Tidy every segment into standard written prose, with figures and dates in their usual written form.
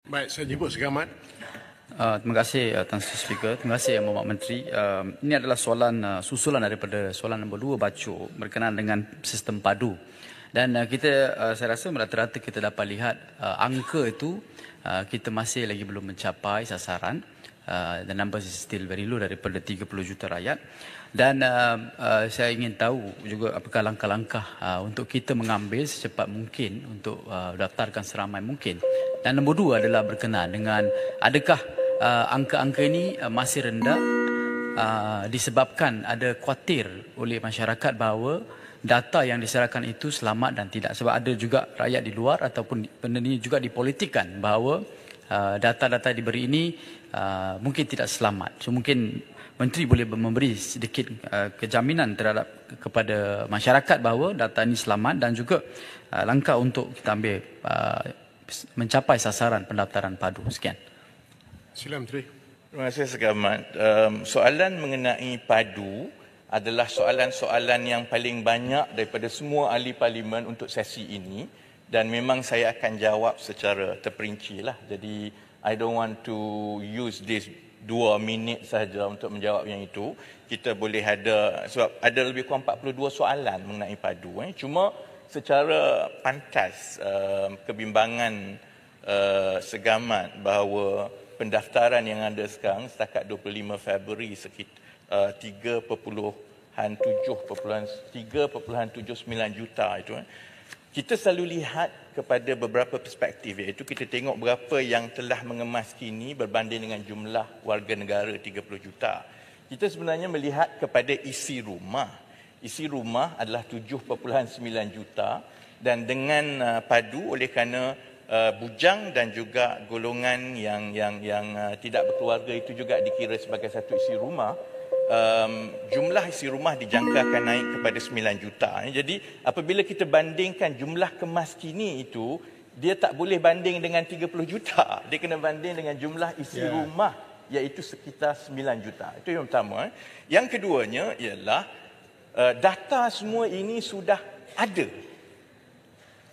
Baik, saya jemput Segamat. Terima kasih Tuan Speaker. Terima kasih Yang Berhormat Menteri. Ini adalah soalan susulan daripada soalan nombor 2 Baco berkenaan dengan sistem padu. Dan saya rasa rata-rata kita dapat lihat angka itu kita masih lagi belum mencapai sasaran. The numbers is still very low daripada 30 juta rakyat. Dan saya ingin tahu juga apakah langkah-langkah untuk kita mengambil secepat mungkin untuk daftarkan seramai mungkin. Dan nombor 2 adalah berkenaan dengan adakah angka-angka ini masih rendah disebabkan ada khawatir oleh masyarakat bahawa data yang diserahkan itu selamat dan tidak. Sebab ada juga rakyat di luar ataupun benda ini juga dipolitikkan bahawa data-data diberi ini mungkin tidak selamat. So mungkin Menteri boleh memberi sedikit kejaminan terhadap kepada masyarakat bahawa data ini selamat dan juga langkah untuk kita ambil mencapai sasaran pendaftaran padu. Sekian. Sila Menteri. Terima kasih Segamat. Soalan mengenai padu adalah soalan-soalan yang paling banyak daripada semua ahli parlimen untuk sesi ini dan memang saya akan jawab secara terperinci lah. Jadi I don't want to use this 2 minit sahaja untuk menjawab yang itu. Kita boleh ada, sebab ada lebih kurang 42 soalan mengenai padu. Cuma secara pantas kebimbangan Segamat bahawa pendaftaran yang ada sekarang setakat 25 Februari sekitar 3.79 juta itu. Kita selalu lihat kepada beberapa perspektif, iaitu kita tengok berapa yang telah mengemas kini berbanding dengan jumlah warga negara 30 juta. Kita sebenarnya melihat kepada isi rumah. Isi rumah adalah 7.9 juta dan dengan padu oleh kerana bujang dan juga golongan yang tidak berkeluarga itu juga dikira sebagai satu isi rumah. Jumlah isi rumah dijangkakan naik kepada 9 juta. Jadi apabila kita bandingkan jumlah kemas kini itu, dia tak boleh banding dengan 30 juta. Dia kena banding dengan jumlah isi rumah, iaitu sekitar 9 juta. Itu yang pertama. Yang keduanya ialah data semua ini sudah ada.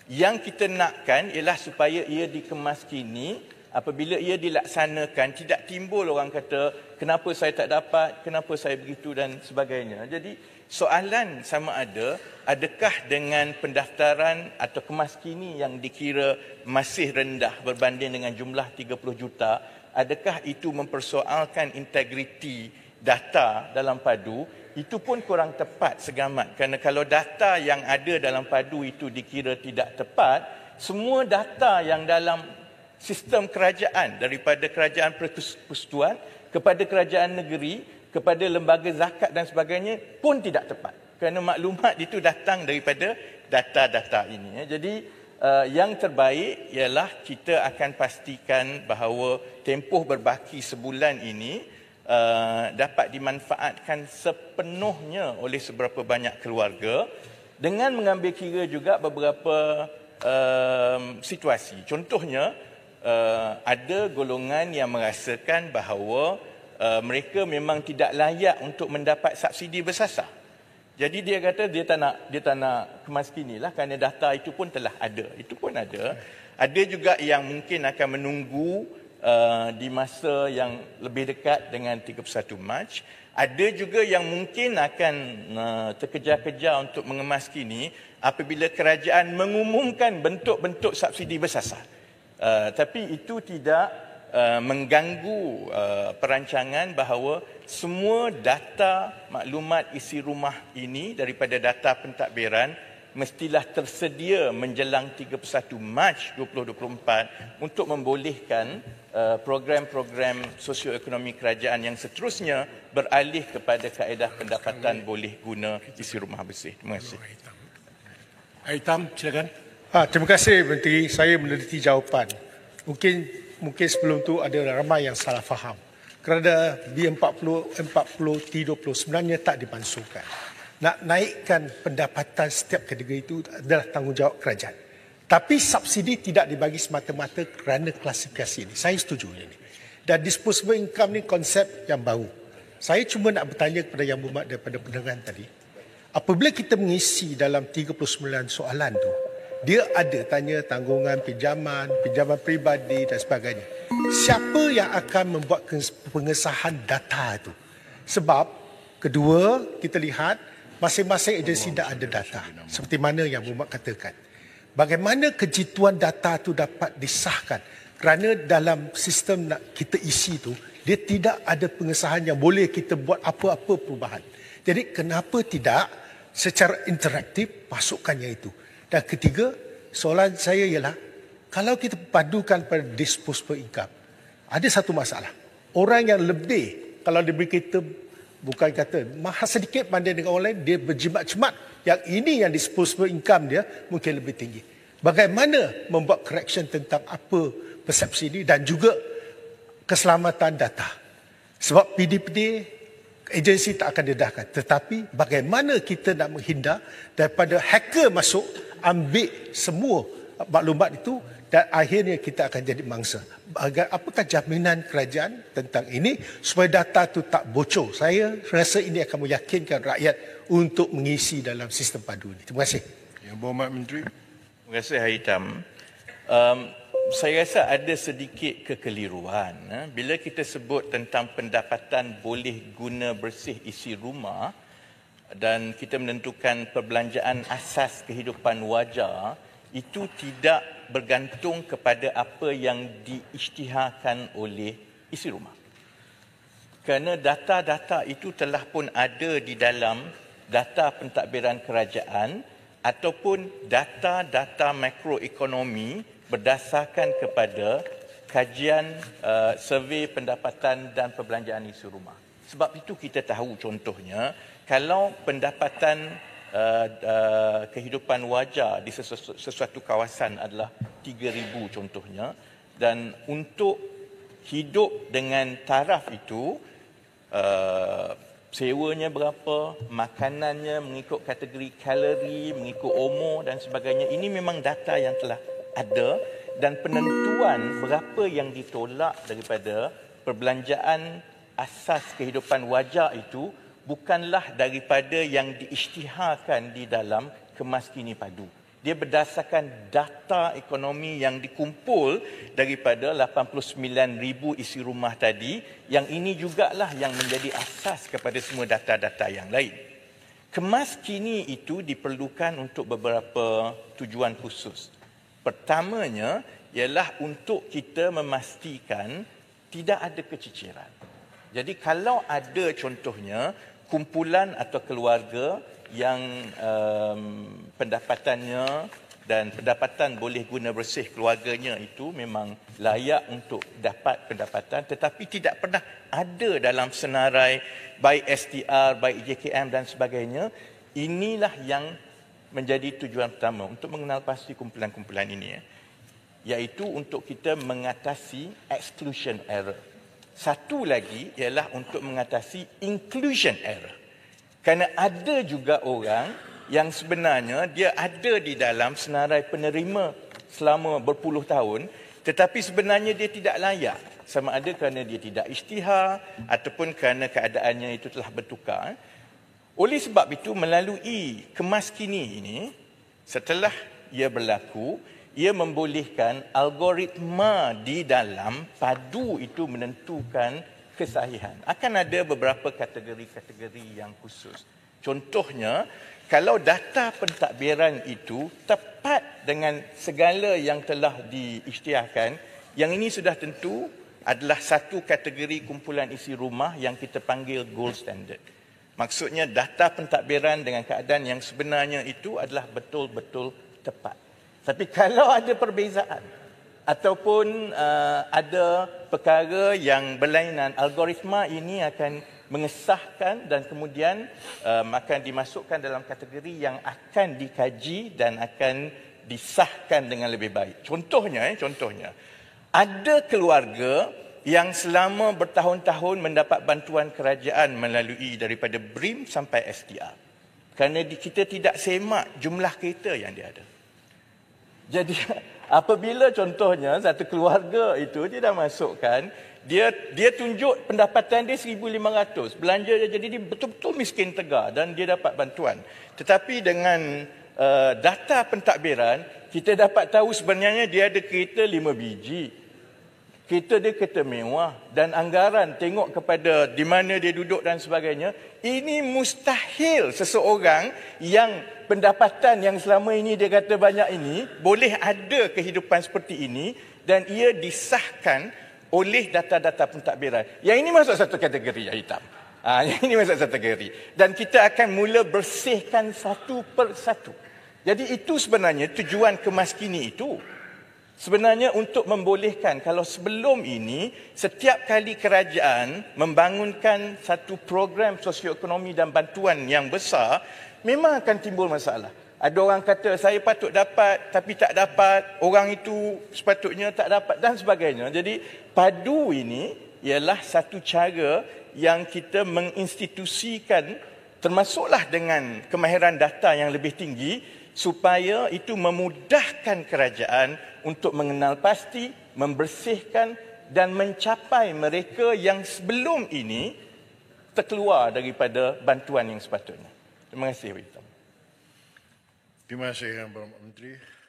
Yang kita nakkan ialah supaya ia dikemas kini, apabila ia dilaksanakan tidak timbul orang kata kenapa saya tak dapat, kenapa saya begitu dan sebagainya. Jadi soalan sama ada, adakah dengan pendaftaran atau kemaskini yang dikira masih rendah berbanding dengan jumlah 30 juta, adakah itu mempersoalkan integriti data dalam padu? Itu pun kurang tepat Segamat. Kerana kalau data yang ada dalam padu itu dikira tidak tepat, semua data yang dalam sistem kerajaan daripada kerajaan persekutuan kepada kerajaan negeri, kepada lembaga zakat dan sebagainya pun tidak tepat. Kerana maklumat itu datang daripada data-data ini. Jadi yang terbaik ialah kita akan pastikan bahawa tempoh berbaki sebulan ini dapat dimanfaatkan sepenuhnya oleh seberapa banyak keluarga dengan mengambil kira juga beberapa situasi. Contohnya, ada golongan yang merasakan bahawa mereka memang tidak layak untuk mendapat subsidi bersasar. Jadi dia kata dia tak nak kemaskinilah kerana data itu pun telah ada. Itu pun ada. Ada juga yang mungkin akan menunggu di masa yang lebih dekat dengan 31 Mac. Ada juga yang mungkin akan terkejar-kejar untuk mengemaskini apabila kerajaan mengumumkan bentuk-bentuk subsidi bersasar. Tapi itu tidak mengganggu perancangan bahawa semua data maklumat isi rumah ini daripada data pentadbiran mestilah tersedia menjelang 31 Mac 2024 untuk membolehkan program-program sosioekonomi kerajaan yang seterusnya beralih kepada kaedah pendapatan boleh guna isi rumah bersih. Terima kasih. Aitam, silakan. Terima kasih Menteri. Saya meneliti jawapan. Mungkin sebelum tu ada ramai yang salah faham. Kerana B40 T20 sebenarnya tak dimansuhkan. Nak naikkan pendapatan setiap kategori itu adalah tanggungjawab kerajaan. Tapi subsidi tidak dibagi semata-mata kerana klasifikasi ini. Saya setuju ini. Dan disposable income ni konsep yang baru. Saya cuma nak bertanya kepada Yang Berhormat daripada pendengar tadi. Apabila kita mengisi dalam 39 soalan tu, dia ada tanya tanggungan pinjaman peribadi dan sebagainya. Siapa yang akan membuat pengesahan data itu? Sebab kedua, kita lihat masing-masing agensi dah ada data. Seperti mana yang Muhammad katakan. Bagaimana kejituan data itu dapat disahkan? Kerana dalam sistem nak kita isi itu, dia tidak ada pengesahan yang boleh kita buat apa-apa perubahan. Jadi kenapa tidak secara interaktif masukkannya itu? Dan ketiga, soalan saya ialah, kalau kita padukan pada disposable income, ada satu masalah. Orang yang lebih, kalau diberi kita, bukan kata mahal sedikit banding dengan orang lain, dia berjimat-jimat. Yang ini yang disposable income dia mungkin lebih tinggi. Bagaimana membuat correction tentang apa persepsi ini dan juga keselamatan data. Sebab PDPD, agensi tak akan dedahkan. Tetapi bagaimana kita nak menghindar daripada hacker masuk, ambil semua maklumat itu dan akhirnya kita akan jadi mangsa. Apakah jaminan kerajaan tentang ini supaya data itu tak bocor? Saya rasa ini akan meyakinkan rakyat untuk mengisi dalam sistem padu ini. Terima kasih. Yang Berhormat Menteri. Terima kasih Hitam. Saya rasa ada sedikit kekeliruan. Bila kita sebut tentang pendapatan boleh guna bersih isi rumah dan kita menentukan perbelanjaan asas kehidupan wajar, itu tidak bergantung kepada apa yang diisytiharkan oleh isi rumah. Kerana data-data itu telah pun ada di dalam data pentadbiran kerajaan ataupun data-data makroekonomi berdasarkan kepada kajian survey pendapatan dan perbelanjaan isi rumah. Sebab itu kita tahu contohnya, kalau pendapatan kehidupan wajar di sesuatu kawasan adalah 3,000 contohnya, dan untuk hidup dengan taraf itu, sewanya berapa, makanannya mengikut kategori kalori, mengikut umur dan sebagainya. Ini memang data yang telah ada dan penentuan berapa yang ditolak daripada perbelanjaan asas kehidupan wajar itu bukanlah daripada yang diisytiharkan di dalam Kemas Kini Padu. Dia berdasarkan data ekonomi yang dikumpul daripada 89,000 isi rumah tadi, yang ini jugalah yang menjadi asas kepada semua data-data yang lain. Kemas Kini itu diperlukan untuk beberapa tujuan khusus. Pertamanya ialah untuk kita memastikan tidak ada keciciran. Jadi kalau ada contohnya kumpulan atau keluarga yang pendapatannya dan pendapatan boleh guna bersih keluarganya itu memang layak untuk dapat pendapatan, tetapi tidak pernah ada dalam senarai baik STR, baik JKM dan sebagainya, inilah yang menjadi tujuan pertama untuk mengenal pasti kumpulan-kumpulan ini, iaitu untuk kita mengatasi exclusion error. Satu lagi ialah untuk mengatasi inclusion error. Kerana ada juga orang yang sebenarnya dia ada di dalam senarai penerima selama berpuluh tahun, tetapi sebenarnya dia tidak layak. Sama ada kerana dia tidak isytihar ataupun kerana keadaannya itu telah bertukar. Oleh sebab itu, melalui Kemas Kini ini, setelah ia berlaku, ia membolehkan algoritma di dalam padu itu menentukan kesahihan. Akan ada beberapa kategori-kategori yang khusus. Contohnya, kalau data pentadbiran itu tepat dengan segala yang telah diisytiharkan, yang ini sudah tentu adalah satu kategori kumpulan isi rumah yang kita panggil gold standard. Maksudnya data pentadbiran dengan keadaan yang sebenarnya itu adalah betul-betul tepat. Tapi kalau ada perbezaan ataupun ada perkara yang berlainan, algoritma ini akan mengesahkan dan kemudian akan dimasukkan dalam kategori yang akan dikaji dan akan disahkan dengan lebih baik. Contohnya, ada keluarga yang selama bertahun-tahun mendapat bantuan kerajaan melalui daripada BRIM sampai STR. Kerana kita tidak semak jumlah kereta yang dia ada. Jadi apabila contohnya satu keluarga itu dia dah masukkan, dia tunjuk pendapatan dia 1,500, belanja dia, jadi dia betul-betul miskin tegar dan dia dapat bantuan. Tetapi dengan data pentadbiran, kita dapat tahu sebenarnya dia ada kereta 5 biji. Kereta dia kereta mewah dan anggaran tengok kepada di mana dia duduk dan sebagainya. Ini mustahil seseorang yang pendapatan yang selama ini dia kata banyak ini boleh ada kehidupan seperti ini dan ia disahkan oleh data-data pentadbiran. Yang ini masuk satu kategori yang hitam. Yang ini masuk satu kategori. Dan kita akan mula bersihkan satu persatu. Jadi itu sebenarnya tujuan kemaskini itu. Sebenarnya untuk membolehkan kalau sebelum ini setiap kali kerajaan membangunkan satu program sosioekonomi dan bantuan yang besar, memang akan timbul masalah. Ada orang kata saya patut dapat tapi tak dapat, orang itu sepatutnya tak dapat dan sebagainya. Jadi padu ini ialah satu cara yang kita menginstitusikan termasuklah dengan kemahiran data yang lebih tinggi supaya itu memudahkan kerajaan untuk mengenal pasti, membersihkan dan mencapai mereka yang sebelum ini terkeluar daripada bantuan yang sepatutnya. Terima kasih. Terima kasih, Pak Menteri.